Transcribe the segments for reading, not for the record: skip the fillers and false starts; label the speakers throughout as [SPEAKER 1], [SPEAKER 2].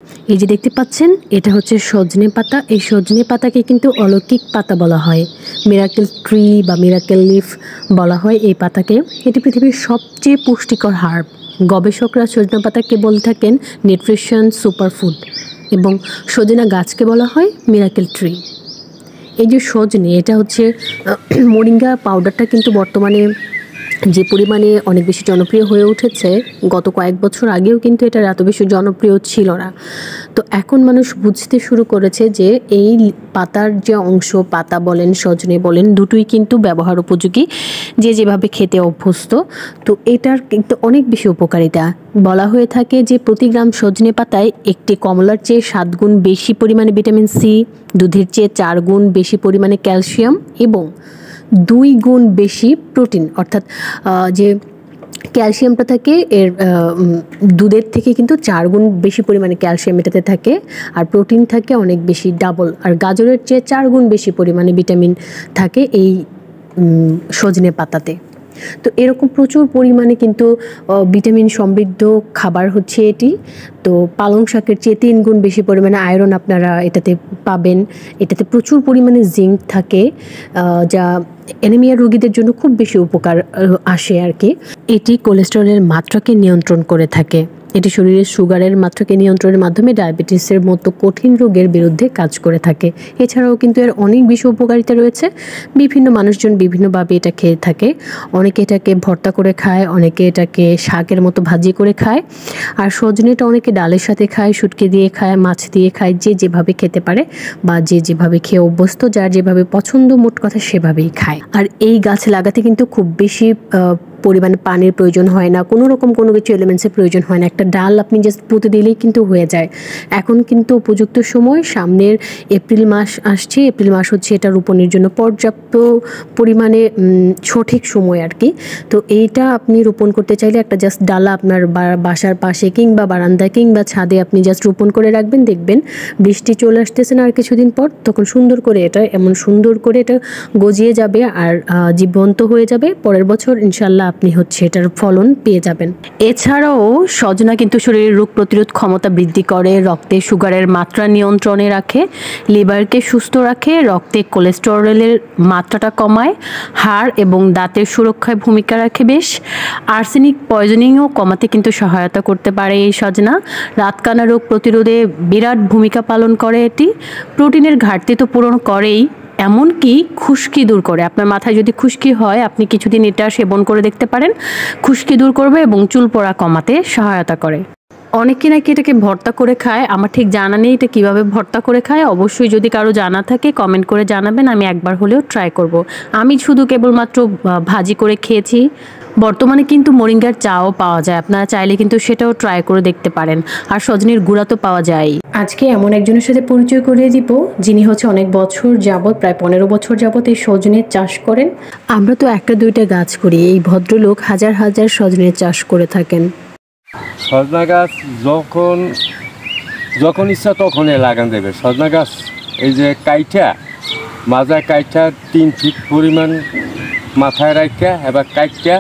[SPEAKER 1] এই যে দেখতে পাচ্ছেন এটা হচ্ছে সজনে পাতা। এই সজনে পাতাকে কিন্তু অলৌকিক পাতা বলা হয়, মিরাকেল ট্রি বা মিরাকেল লিফ বলা হয় এই পাতাকে। এটি পৃথিবীর সবচেয়ে পুষ্টিকর হার্ব। গবেষকরা সজনে পাতাকে বলে থাকেন নিউট্রিশন সুপারফুড এবং সজনা গাছকে বলা হয় মিরাকেল ট্রি। এই যে সজনে, এটা হচ্ছে মোরিঙ্গা পাউডারটা কিন্তু বর্তমানে যে পরিমাণে অনেক বেশি জনপ্রিয় হয়ে উঠেছে, গত কয়েক বছর আগেও কিন্তু এটা এত বেশি জনপ্রিয় ছিল না। তো এখন মানুষ বুঝতে শুরু করেছে যে এই পাতার যে অংশ, পাতা বলেন সজনে বলেন, দুটোই কিন্তু ব্যবহার উপযোগী, যে যেভাবে খেতে অভ্যস্ত। তো এটার কিন্তু অনেক বেশি উপকারিতা। বলা হয়ে থাকে যে প্রতি গ্রাম সজনে পাতায় একটি কমলার চেয়ে 7 গুণ বেশি পরিমাণে ভিটামিন সি, দুধের চেয়ে 4 গুণ বেশি পরিমাণে ক্যালসিয়াম এবং 2 গুণ বেশি প্রোটিন, অর্থাৎ যে ক্যালসিয়ামটা থাকে এর দুধের থেকে কিন্তু 4 গুণ বেশি পরিমাণে ক্যালসিয়াম এটাতে থাকে, আর প্রোটিন থাকে অনেক বেশি, ডাবল। আর গাজরের চেয়ে 4 গুণ বেশি পরিমাণে ভিটামিন থাকে এই সজনে পাতাতে। তো এরকম প্রচুর পরিমাণে কিন্তু ভিটামিন সমৃদ্ধ খাবার হচ্ছে এটি। তো পালং শাকের চেয়ে 3 গুণ বেশি পরিমাণে আয়রন আপনারা এটাতে পাবেন। এটাতে প্রচুর পরিমাণে জিঙ্ক থাকে, যা অ্যানিমিয়া রোগীদের জন্য খুব বেশি উপকার আসে আর কি। এটি কোলেস্টেরলের মাত্রাকে নিয়ন্ত্রণ করে থাকে। এটি শরীরের সুগারের মাত্রাকে নিয়ন্ত্রণের মাধ্যমে ডায়াবেটিসের মতো কঠিন রোগের বিরুদ্ধে কাজ করে থাকে। এছাড়াও কিন্তু এর অনেক বেশি উপকারিতা রয়েছে। বিভিন্ন মানুষজন বিভিন্নভাবে এটা খেয়ে থাকে। অনেকে এটাকে ভর্তা করে খায়, অনেকে এটাকে শাকের মতো ভাজি করে খায়, আর সজনেটা অনেকে ডালের সাথে খায়, শুটকি দিয়ে খায়, মাছ দিয়ে খায়, যে যেভাবে খেতে পারে বা যে যেভাবে খেয়ে অভ্যস্ত, যার যেভাবে পছন্দ, মোট কথা সেভাবেই খায়। আর এই গাছ লাগাতে কিন্তু খুব বেশি পরিমাণে পানির প্রয়োজন হয় না, কোনো রকম কোনো কিছু এলিমেন্টসের প্রয়োজন হয় না। একটা ডাল আপনি জাস্ট পুঁতে দিলেই কিন্তু হয়ে যায়। এখন কিন্তু উপযুক্ত সময়, সামনের এপ্রিল মাস আসছে। এপ্রিল মাস হচ্ছে এটা রোপণের জন্য পর্যাপ্ত পরিমাণে সঠিক সময় আর কি। তো এইটা আপনি রোপণ করতে চাইলে একটা জাস্ট ডালা আপনার বাসার পাশে কিংবা বারান্দায় কিংবা ছাদে আপনি জাস্ট রোপণ করে রাখবেন। দেখবেন বৃষ্টি চলে আসতেছে না আর কিছুদিন পর, তখন সুন্দর করে এটা সুন্দর করে এটা গজিয়ে যাবে আর জীবন্ত হয়ে যাবে। পরের বছর ইনশাল্লাহ আপনি হচ্ছে এটার ফলন পেয়ে যাবেন। এছাড়াও সজনা কিন্তু শরীরের রোগ প্রতিরোধ ক্ষমতা বৃদ্ধি করে, রক্তে সুগারের মাত্রা নিয়ন্ত্রণে রাখে, লিভারকে সুস্থ রাখে, রক্তে কোলেস্টেরলের মাত্রাটা কমায়, হাড় এবং দাঁতের সুরক্ষায় ভূমিকা রাখে বেশ। আর্সেনিক পয়জনিংও কমাতে কিন্তু সহায়তা করতে পারে এই সজনা। রাতকানা রোগ প্রতিরোধে বিরাট ভূমিকা পালন করে এটি। প্রোটিনের ঘাটতি তো পূরণ করেই, এমনকি খুশকি দূর করে। আপনার মাথায় যদি খুশকি হয়, আপনি কিছুদিন এটা সেবন করে দেখতে পারেন। খুশকি দূর করবে এবং চুল পড়া কমাতে সহায়তা করে। অনেকে নাকি এটাকে ভর্তা করে খায়, আমার ঠিক জানা নেই এটা কীভাবে ভর্তা করে খায়। অবশ্যই যদি কারো জানা থাকে কমেন্ট করে জানাবেন, আমি একবার হলেও ট্রাই করব। আমি শুধু কেবলমাত্র ভাজি করে খেয়েছি। বর্তমানে কিন্তু মোরিঙ্গার চাও পাওয়া যায়, আপনারা চাইলে কিন্তু সেটাও ট্রাই করে দেখতে পারেন। আর সজনের গুঁড়া তো পাওয়া যায়। আজকে এমন একজনের সাথে পরিচয় করিয়ে দিব যিনি হচ্ছে অনেক বছর যাবত, প্রায় 15 বছর যাবত এই সজনের চাষ করেন। আমরা তো একটা দুইটা গাছ করি, এই ভদ্রলোক হাজার হাজার সজনের চাষ করে থাকেন।
[SPEAKER 2] সজনা গাছ যখন ইচ্ছা তখনই লাগান দেবে। সজনা গাছ এই যে মাজায় কাইটা 3 ফিট পরিমাণ মাথায় রাখা এবার কাইটা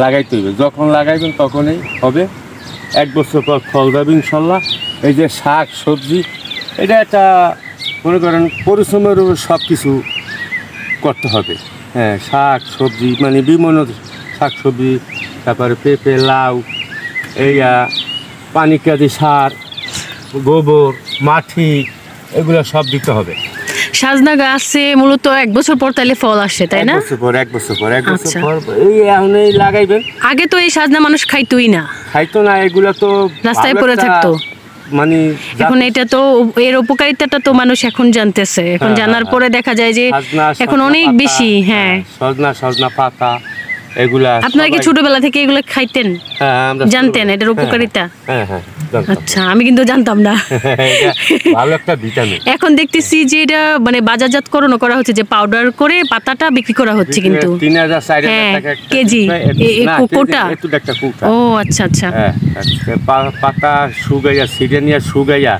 [SPEAKER 2] লাগাইতে হবে। যখন লাগাইবেন তখনই হবে। 1 বছর পর ফল দেবে ইনশাল্লাহ। এই যে শাক সবজি, এটা একটা মনে করেন পরিশ্রমের উপর সব কিছু করতে হবে। হ্যাঁ, শাক সবজি মানে বিভিন্ন শাক সবজি, তারপরে পেঁপে, লাউ, পানিকাদি সার, গোবর, মাটি, এগুলো সব দিতে হবে।
[SPEAKER 1] সাজনা গাছে মূলত 1 বছর পর তাইলে ফল আসে, তাই না?
[SPEAKER 2] 1 বছর পর এই এখন এই লাগাইবেন।
[SPEAKER 1] আগে তো এই সাজনা মানুষ খাইতোই না,
[SPEAKER 2] এগুলো তো
[SPEAKER 1] রাস্তায় পড়ে থাকতো।
[SPEAKER 2] মানে
[SPEAKER 1] এখন এটা তো এর উপকারিতাটা তো মানুষ এখন জানতেছে। এখন জানার পরে দেখা যায় যে এখন অনেক বেশি। হ্যাঁ,
[SPEAKER 2] সজনা পাতা এগুলা।
[SPEAKER 1] আপনারা কি ছোটবেলা থেকে এগুলো খাইতেন? জানতেন এটার উপকারিতা? আচ্ছা, আমি কিন্তু জানতাম না।
[SPEAKER 2] ভালো একটা ভিটামিন।
[SPEAKER 1] এখন দেখতেছি যে এটা মানে বাজারজাতকরণ করা হচ্ছে, যে পাউডার করে পাতাটা বিক্রি করা হচ্ছে কিন্তু
[SPEAKER 2] 3000-4000 টাকা
[SPEAKER 1] কেজি কোটা। ও আচ্ছা আচ্ছা।
[SPEAKER 2] পাতা শুকাইয়া সিডেনিয়া শুকাইয়া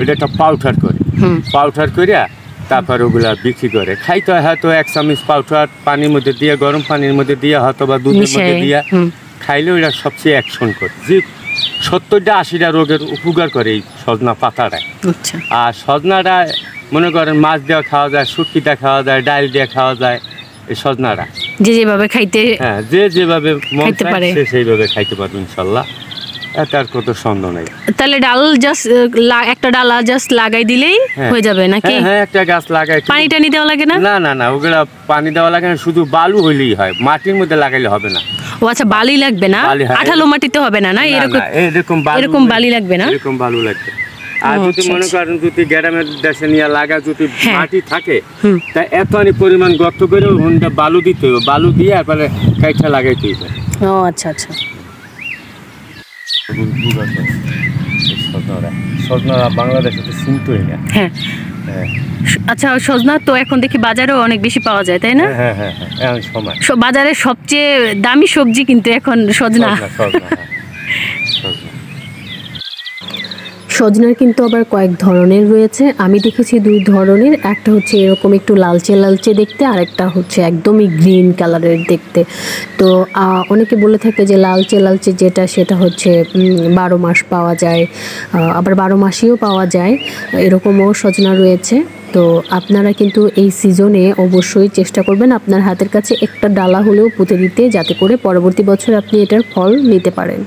[SPEAKER 2] এটা একটা পাউডার করিয়া তারপর ওগুলা বিক্রি করে। খাইতে হয় হয়তো 1 চামচ পাউডার পানির মধ্যে দিয়ে, গরম পানির মধ্যে দিয়ে, হয়তো বা দুধের মধ্যে দিয়ে খাইলে ওরা সবচেয়ে অ্যাকশন করে। যে 70-80টা রোগের উপকার করে এই সজনা পাতাটা।
[SPEAKER 1] আচ্ছা।
[SPEAKER 2] আর সজনাটা মনে করেন মাছ দেওয়া খাওয়া যায়, শুটকিটা খাওয়া যায়, ডাল দিয়ে খাওয়া যায়। এই সজনাটা
[SPEAKER 1] যে যেভাবে খাইতে,
[SPEAKER 2] হ্যাঁ, যে যেভাবে মন
[SPEAKER 1] খাইতে
[SPEAKER 2] চায়
[SPEAKER 1] পারে।
[SPEAKER 2] সে সেইভাবে খাইতে পারবে ইনশাল্লাহ। এতে আর কত সন্দেহ নেই।
[SPEAKER 1] তাহলে ডাল জাস্ট একটা ডালা জাস্ট লাগাই দিলেই
[SPEAKER 2] হ্যাঁ।
[SPEAKER 1] হয়ে যাবে নাকি?
[SPEAKER 2] হ্যাঁ, একটা গাছ লাগাই।
[SPEAKER 1] পানি টানি দেওয়া লাগে না?
[SPEAKER 2] না না না, ওগুলা পানি দেওয়া লাগে না, শুধু বালু হইলেই হয়, মাটির মধ্যে লাগাইলে হবে না।
[SPEAKER 1] ও আচ্ছা, বালি লাগবে না?
[SPEAKER 2] বালি, হ্যাঁ।
[SPEAKER 1] আঠালো মাটিতে হবে না? না
[SPEAKER 2] না,
[SPEAKER 1] এরকম
[SPEAKER 2] না, এরকম
[SPEAKER 1] বালি লাগবে না?
[SPEAKER 2] এরকম বালু লাগবে। আর
[SPEAKER 1] ও,
[SPEAKER 2] যদি
[SPEAKER 1] আচ্ছা,
[SPEAKER 2] মনে
[SPEAKER 1] আচ্ছা।
[SPEAKER 2] করেন যদি গ্রামের দেশে নিয়ে লাগা যদি
[SPEAKER 1] হ্যাঁ।
[SPEAKER 2] মাটি থাকে,
[SPEAKER 1] হুম।
[SPEAKER 2] তা এতখানি পরিমাণ গর্ত করে ওখানটা বালু দিতে হবে, বালু দিয়ে তারপরে কাইটা লাগাইতে হবে।
[SPEAKER 1] ও আচ্ছা আচ্ছা।
[SPEAKER 2] সজনা বাংলাদেশে তো চিনতই না।
[SPEAKER 1] হ্যাঁ।
[SPEAKER 2] হ্যাঁ
[SPEAKER 1] আচ্ছা, সজনা তো এখন দেখি বাজারেও অনেক বেশি পাওয়া যায়, তাই না?
[SPEAKER 2] হ্যাঁ হ্যাঁ হ্যাঁ, এখন সময়।
[SPEAKER 1] বাজারের সবচেয়ে দামি সবজি কিন্তু এখন সজনা।
[SPEAKER 2] সজনা, হ্যাঁ, সজনা।
[SPEAKER 1] সজনার কিন্তু আবার কয়েক ধরনের রয়েছে। আমি দেখেছি 2 ধরনের। একটা হচ্ছে এরকম একটু লালচে লালচে দেখতে, আর একটা হচ্ছে একদমই গ্রিন কালারের দেখতে। তো অনেকে বলে থাকে যে লালচে লালচে যেটা সেটা হচ্ছে 12 মাস পাওয়া যায়, আবার 12 মাসিও পাওয়া যায়, এরকমও সজনা রয়েছে। তো আপনারা কিন্তু এই সিজনে অবশ্যই চেষ্টা করবেন আপনার হাতের কাছে একটা ডালা হলেও পুঁতে দিতে, যাতে করে পরবর্তী বছর আপনি এটার ফল নিতে পারেন।